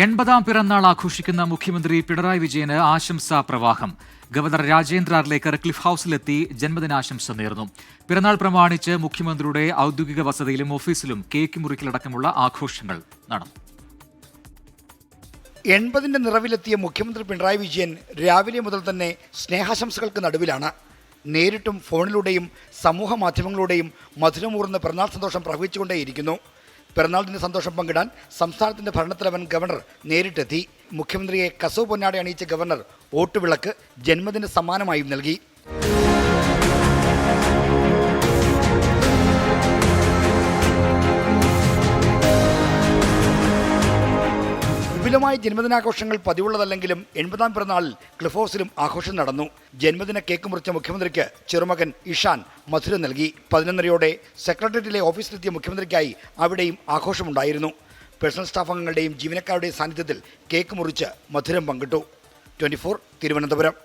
80-ാം പിറന്നാൾ ആഘോഷിക്കുന്ന മുഖ്യമന്ത്രി പിണറായി വിജയന് ആശംസാ പ്രവാഹം. ഗവർണർ രാജേന്ദ്ര അർലേക്കർ ക്ലിഫ് ഹൌസിലെത്തി ജന്മദിനാശംസ നേർന്നു. പിറന്നാൾ പ്രമാണിച്ച് മുഖ്യമന്ത്രിയുടെ ഔദ്യോഗിക വസതിയിലും ഓഫീസിലും കേക്ക് മുറിക്കലടക്കമുള്ള ആഘോഷങ്ങൾ നടന്നു. 80-ന്റെ നിറവിലെത്തിയ മുഖ്യമന്ത്രി പിണറായി വിജയൻ രാവിലെ മുതൽ തന്നെ സ്നേഹാശംസകൾക്ക് നടുവിലാണ്. നേരിട്ടും ഫോണിലൂടെയും സമൂഹ മാധ്യമങ്ങളിലൂടെയും മധുരമൂർന്ന പിറന്നാൾ സന്തോഷം പ്രവഹിച്ചുകൊണ്ടേയിരിക്കുന്നു. പിറന്നാളിന്റെ സന്തോഷം പങ്കിടാൻ സംസ്ഥാനത്തിന്റെ ഭരണത്തലവൻ ഗവർണർ നേരിട്ടെത്തി. മുഖ്യമന്ത്രിയെ കസവ് പൊന്നാട അണിയിച്ച ഗവർണർ ഓട്ടുവിളക്ക് ജന്മദിന സമ്മാനമായും നൽകി. വിപുലമായ ജന്മദിനാഘോഷങ്ങൾ പതിവുള്ളതല്ലെങ്കിലും 80-ാം പിറന്നാളിൽ ക്ലിഫ് ഹൗസിലും ആഘോഷം നടന്നു. ജന്മദിന കേക്ക് മുറിച്ച മുഖ്യമന്ത്രിക്ക് ചെറുമകൻ ഇഷാൻ മധുരം നൽകി. 11:30 സെക്രട്ടേറിയറ്റിലെ ഓഫീസിലെത്തിയ മുഖ്യമന്ത്രിക്കായി അവിടെയും ആഘോഷമുണ്ടായിരുന്നു. പേഴ്സണൽ സ്റ്റാഫ് അംഗങ്ങളുടെയും ജീവനക്കാരുടെയും സാന്നിധ്യത്തിൽ കേക്ക് മുറിച്ച് മധുരം പങ്കിട്ടു. 24 തിരുവനന്തപുരം.